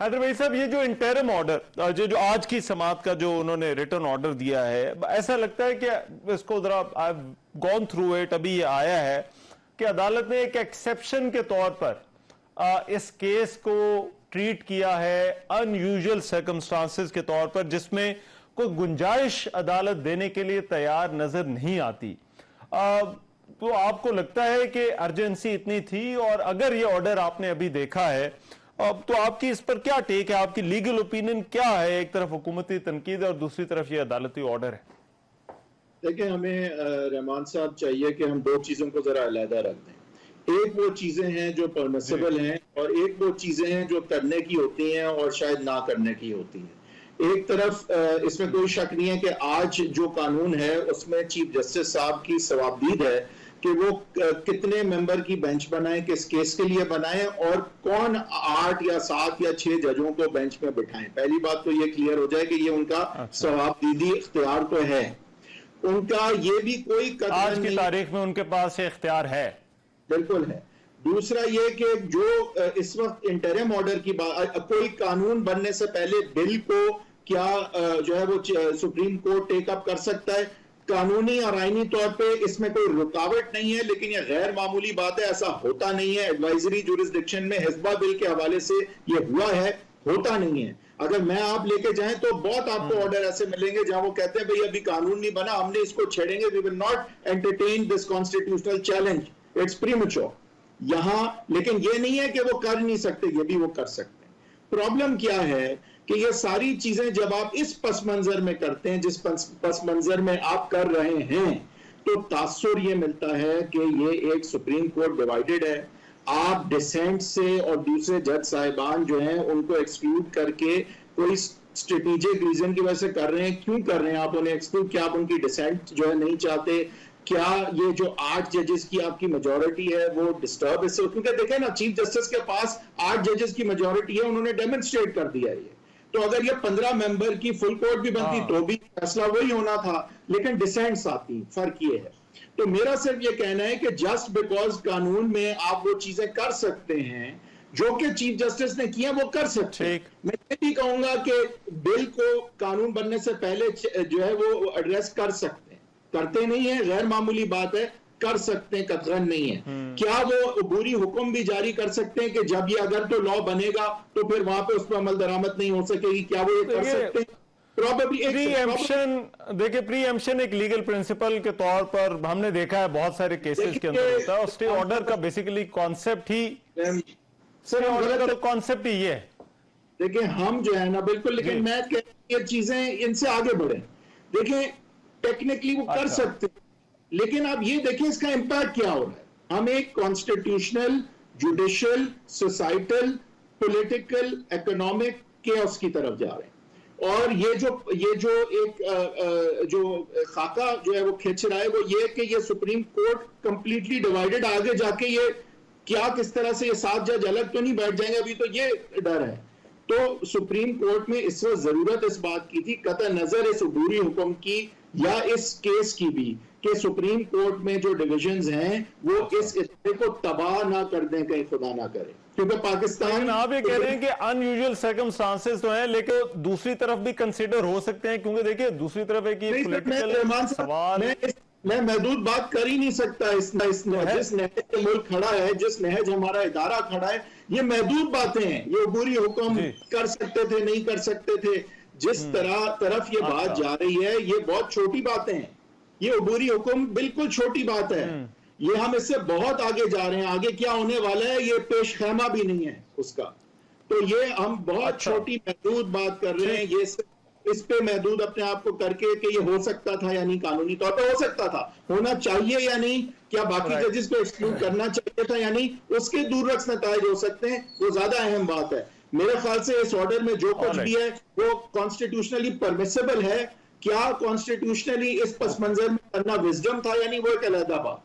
हैदर भाई साहब, ये जो इंटरिम ऑर्डर जो आज की समात का जो उन्होंने रिटर्न ऑर्डर दिया है, ऐसा लगता है कि इसको जरा आई गॉन थ्रू इट, अभी ये आया है कि अदालत ने एक एक्सेप्शन के तौर पर इस केस को ट्रीट किया है अनयूजुअल सर्कमस्टांसेस के तौर पर, जिसमें कोई गुंजाइश अदालत देने के लिए तैयार नजर नहीं आती। तो आपको लगता है कि अर्जेंसी इतनी थी? और अगर ये ऑर्डर आपने अभी देखा है तो आपकी इस पर क्या टेक है, आपकी लीगल ओपिनियन क्या है? एक तरफ हुकूमती तनकीद है और दूसरी तरफ ये अदालती ऑर्डर है। देखिए, हमें रहमान साहब चाहिए कि हम दो चीजों को जरा अलहदा रख दें। एक वो चीजें हैं जो परमिसिबल हैं और एक वो चीजें हैं जो करने की होती हैं और शायद ना करने की होती हैं। एक तरफ इसमें कोई शक नहीं है कि आज जो कानून है उसमें चीफ जस्टिस साहब की सवाबदीद है कि वो कितने मेंबर की बेंच बनाए, किस केस के लिए बनाए और कौन 8 या 7 या 6 जजों को बेंच में बिठाएं। पहली बात तो ये क्लियर हो जाए कि ये उनका सवाबदीदी इख्तियार तो है, उनका ये भी कोई आज की तारीख में उनके पास ये इख्तियार है, बिल्कुल है। दूसरा ये कि जो इस वक्त इंटरिम ऑर्डर की बात, कोई कानून बनने से पहले बिल को क्या जो है वो सुप्रीम कोर्ट टेकअप कर सकता है। कानूनी और आईनी तौर पे इसमें कोई रुकावट नहीं है, लेकिन यह गैर मामूली बात है, ऐसा होता नहीं है। एडवाइजरी जुरिस्डिक्शन में हिस्बा बिल के हवाले से ये हुआ है, होता नहीं है। अगर मैं आप लेके जाएं तो बहुत आपको ऑर्डर ऐसे मिलेंगे जहां वो कहते हैं भाई अभी कानून नहीं बना, हमने इसको छेड़ेंगे, we will not entertain this constitutional challenge, it's premature. यहां लेकिन ये नहीं है कि वो कर नहीं सकते, ये भी वो कर सकते हैं। प्रॉब्लम क्या है कि ये सारी चीजें जब आप इस पस मंजर में करते हैं, जिस पस मंजर में आप कर रहे हैं, तो तासुर ये मिलता है कि ये एक सुप्रीम कोर्ट डिवाइडेड है। आप डिसेंट से और दूसरे जज साहिबान जो हैं उनको एक्सक्लूड करके कोई स्ट्रेटेजिक रीजन की वजह से कर रहे हैं। क्यों कर रहे हैं आप उन्हें एक्सक्लूड? क्या आप उनकी डिसेंट जो है नहीं चाहते? क्या ये जो 8 जजेस की आपकी मेजोरिटी है वो डिस्टर्ब इससे? क्योंकि देखें ना, चीफ जस्टिस के पास 8 जजेस की मेजोरिटी है, उन्होंने डेमोन्स्ट्रेट कर दिया है। तो अगर ये 15 मेंबर की फुल कोर्ट भी बनती तो भी फैसला वही होना था, लेकिन डिसेंट्स आती, फर्क ये है। तो मेरा सिर्फ ये कहना है कि जस्ट बिकॉज कानून में आप वो चीजें कर सकते हैं जो कि चीफ जस्टिस ने किया, वो कर सकते हैं। मैं ये भी कहूंगा कि बिल को कानून बनने से पहले जो है वो एड्रेस कर सकते हैं, करते नहीं है, गैर मामूली बात है, कर सकते हैं, कतरन नहीं है। क्या वो अबूरी हुक्म भी जारी कर सकते हैं कि जब ये अगर तो लॉ बनेगा तो फिर वहां पे उस पर अमल दरामद नहीं हो सकेगी? क्या वो ये कर सकते हैं? देखिए, प्रीएम्पशन एक लीगल प्रिंसिपल के तौर पर हमने देखा है बहुत सारे केसेस के अंदर होता है। स्टे ऑर्डर का बेसिकली कॉन्सेप्ट ही कॉन्सेप्ट ही ये है। देखिए, हम जो है ना बिल्कुल, लेकिन मैं ये चीजें इनसे आगे बढ़े। देखिए, टेक्निकली वो कर सकते, लेकिन आप ये देखिए इसका इंपैक्ट क्या हो रहा है। हम एक constitutional, judicial, societal, political, economic chaos की तरफ जा रहे हैं। और ये जो एक जो खाका जो है वो खिंच रहा है वो ये कि ये सुप्रीम कोर्ट कंप्लीटली डिवाइडेड, आगे जाके ये क्या किस तरह से ये 7 जज अलग तो नहीं बैठ जाएंगे, अभी तो ये डर है। तो सुप्रीम कोर्ट में इस वक्त जरूरत इस बात की थी, कतई नजर इस अबूरी हुक्म की या इस केस की भी, कि सुप्रीम कोर्ट में जो डिविजन्स हैं वो इस इदारे को तबाह ना कर दें, कहीं खुदा ना करे। क्योंकि पाकिस्तान, आप ये कह रहे हैं कि अनयूजुअल सर्कमस्टांसेस तो हैं, लेकिन दूसरी तरफ भी कंसीडर हो सकते हैं, क्योंकि देखिए दूसरी तरफ है कि पॉलिटिकल सवाल, मैं महदूद बात कर ही नहीं सकता। जिस नहज पे मुल्क खड़ा है, जिस नहज हमारा इदारा खड़ा है, ये महदूद बातें हैं। ये अबूरी हुक्म कर सकते थे, नहीं कर सकते थे, जिस तरफ ये बात जा रही है ये बहुत छोटी बातें हैं। ये अबूरी हुक्म बिल्कुल छोटी बात है, ये हम इससे बहुत आगे जा रहे हैं। आगे क्या होने वाला है ये पेश खैमा भी नहीं है उसका। तो ये हम बहुत छोटी महदूद बात कर रहे हैं। ये इस पे महदूद अपने आप को करके कि ये हो सकता था या नहीं, कानूनी तौर पर हो सकता था, होना चाहिए या नहीं, क्या बाकी जजेस को एक्सक्लूड करना चाहिए था या नहीं, उसके दूररक्स नताइज हो सकते हैं, वो ज्यादा अहम बात है। मेरे ख्याल से इस ऑर्डर में जो कुछ भी है वो कॉन्स्टिट्यूशनली परमिसिबल है। क्या कॉन्स्टिट्यूशनली इस पस मंजर में करना विजडम था या नहीं, वो एक अलग बात।